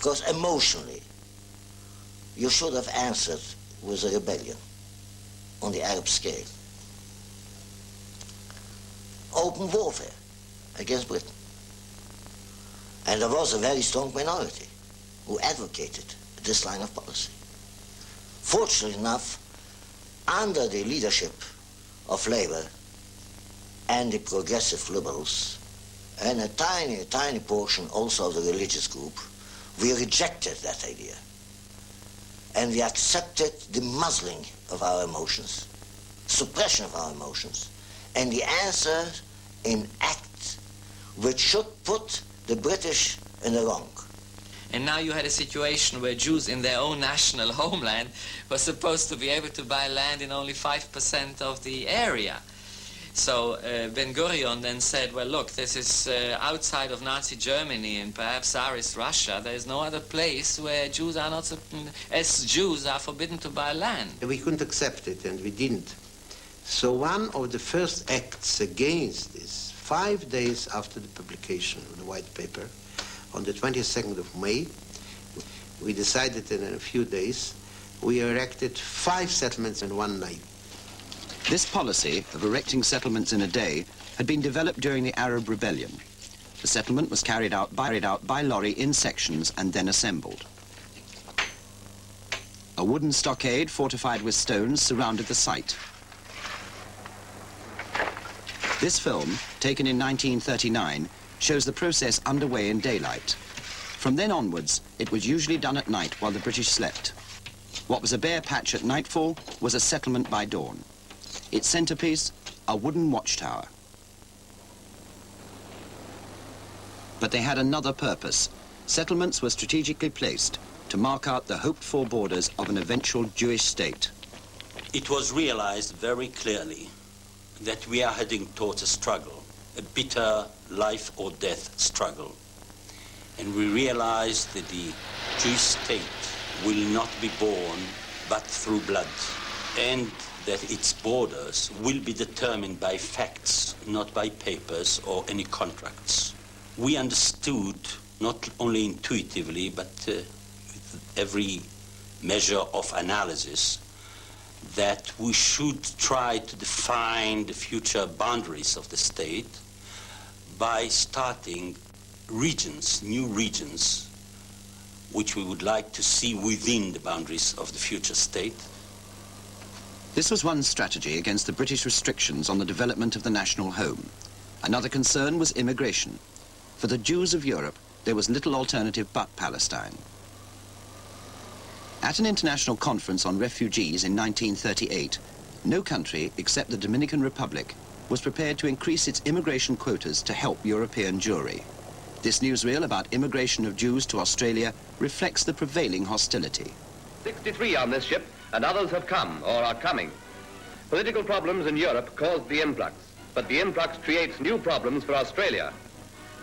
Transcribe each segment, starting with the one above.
course, emotionally, you should have answered with a rebellion on the Arab scale. Open warfare against Britain. And there was a very strong minority who advocated this line of policy. Fortunately enough, under the leadership of Labour and the progressive liberals, and a tiny portion also of the religious group, we rejected that idea. And we accepted the muzzling of our emotions, suppression of our emotions, and the answer in acts which should put the British in the wrong. And now you had a situation where Jews in their own national homeland were supposed to be able to buy land in only 5% of the area. So Ben-Gurion then said, well, look, this is outside of Nazi Germany and perhaps Tsarist Russia. There is no other place where Jews are not, as Jews are forbidden to buy land. We couldn't accept it, and we didn't. So one of the first acts against this, 5 days after the publication of the white paper, on the 22nd of May, we decided that in a few days we erected 5 settlements in one night. This policy of erecting settlements in a day had been developed during the Arab Rebellion. The settlement was carried out by lorry in sections and then assembled. A wooden stockade fortified with stones surrounded the site. This film, taken in 1939, shows the process underway in daylight. From then onwards, it was usually done at night while the British slept. What was a bare patch at nightfall was a settlement by dawn. Its centerpiece, a wooden watchtower. But they had another purpose. Settlements were strategically placed to mark out the hoped-for borders of an eventual Jewish state. It was realized very clearly that we are heading towards a struggle, a bitter life or death struggle. And we realized that the Jewish state will not be born but through blood, and that its borders will be determined by facts, not by papers or any contracts. We understood, not only intuitively, but with every measure of analysis, that we should try to define the future boundaries of the state by starting regions, new regions, which we would like to see within the boundaries of the future state. This was one strategy against the British restrictions on the development of the national home. Another concern was immigration. For the Jews of Europe, there was little alternative but Palestine. At an international conference on refugees in 1938, no country except the Dominican Republic was prepared to increase its immigration quotas to help European Jewry. This newsreel about immigration of Jews to Australia reflects the prevailing hostility. 63 on this ship, and others have come or are coming. Political problems in Europe caused the influx, but the influx creates new problems for Australia.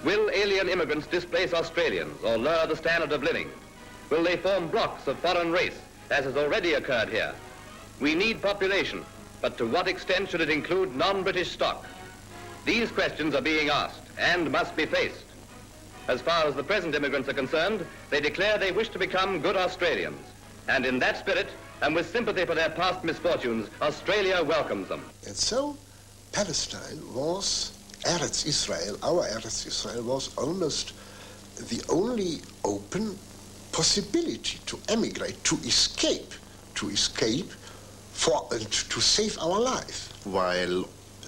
Will alien immigrants displace Australians or lower the standard of living? Will they form blocks of foreign race, as has already occurred here? We need population, but to what extent should it include non-British stock? These questions are being asked and must be faced. As far as the present immigrants are concerned, they declare they wish to become good Australians. And in that spirit, and with sympathy for their past misfortunes, Australia welcomes them. And so Palestine was, Eretz Israel, our Eretz Israel, was almost the only open possibility to emigrate, to escape for and to save our life. While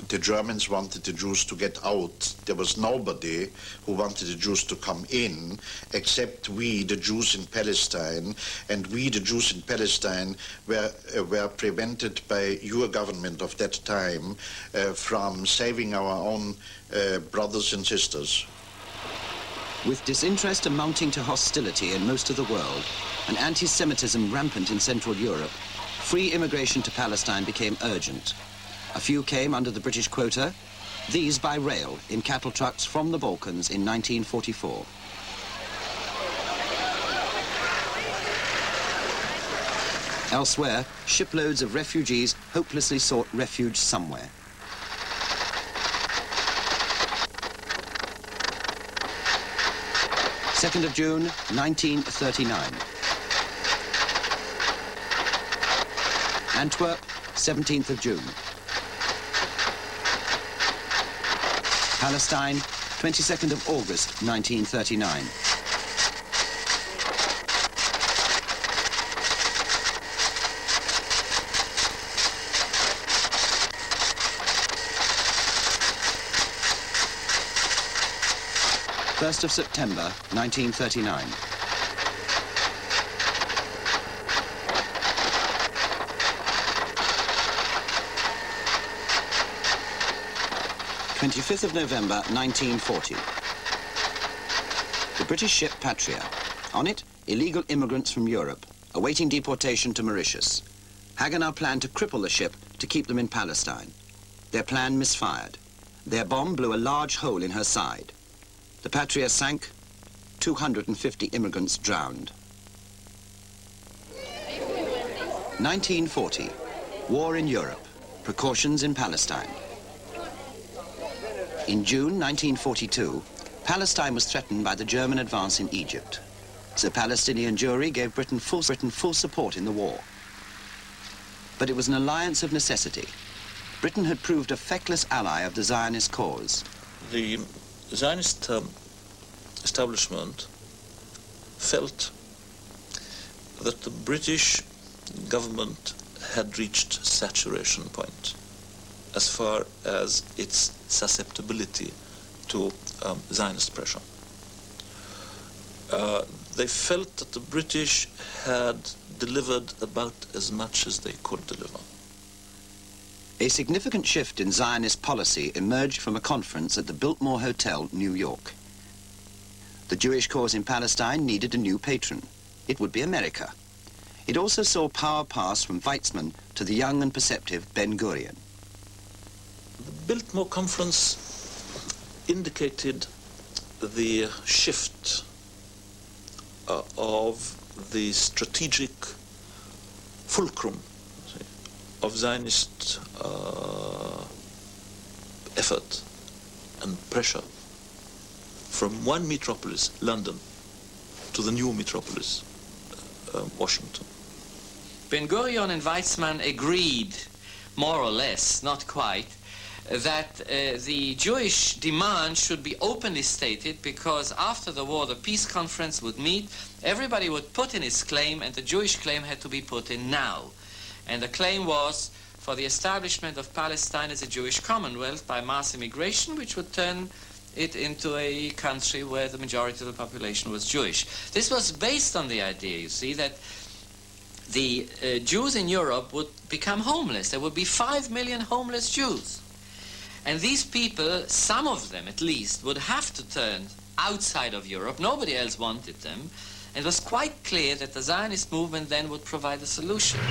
the Germans wanted the Jews to get out, there was nobody who wanted the Jews to come in except we, the Jews in Palestine, and we, the Jews in Palestine, were prevented by your government of that time from saving our own brothers and sisters. With disinterest amounting to hostility in most of the world and anti-Semitism rampant in Central Europe, free immigration to Palestine became urgent. A few came under the British quota, these by rail in cattle trucks from the Balkans in 1944. Elsewhere, shiploads of refugees hopelessly sought refuge somewhere. 2nd of June, 1939. Antwerp, 17th of June. Palestine, 22nd of August, 1939. First of September, 1939. (25th of November, 1940). The British ship Patria. On it, illegal immigrants from Europe, awaiting deportation to Mauritius. Haganah planned to cripple the ship to keep them in Palestine. Their plan misfired. Their bomb blew a large hole in her side. The Patria sank, 250 immigrants drowned. 1940, war in Europe, precautions in Palestine. In June 1942, Palestine was threatened by the German advance in Egypt. The Palestinian Jewry gave Britain full support in the war. But it was an alliance of necessity. Britain had proved a feckless ally of the Zionist cause. The Zionist establishment felt that the British government had reached saturation point as far as its susceptibility to Zionist pressure. They felt that the British had delivered about as much as they could deliver. A significant shift in Zionist policy emerged from a conference at the Biltmore Hotel, New York. The Jewish cause in Palestine needed a new patron. It would be America. It also saw power pass from Weizmann to the young and perceptive Ben-Gurion. The Biltmore Conference indicated the shift of the strategic fulcrum of Zionist effort and pressure from one metropolis, London, to the new metropolis, Washington. Ben-Gurion and Weizmann agreed, more or less, not quite, that the Jewish demand should be openly stated, because after the war the peace conference would meet, everybody would put in his claim, and the Jewish claim had to be put in now. And the claim was for the establishment of Palestine as a Jewish commonwealth by mass immigration, which would turn it into a country where the majority of the population was Jewish. This was based on the idea, you see, that the Jews in Europe would become homeless. There would be 5 million homeless Jews. And these people, some of them at least, would have to turn outside of Europe. Nobody else wanted them. And it was quite clear that the Zionist movement then would provide a solution.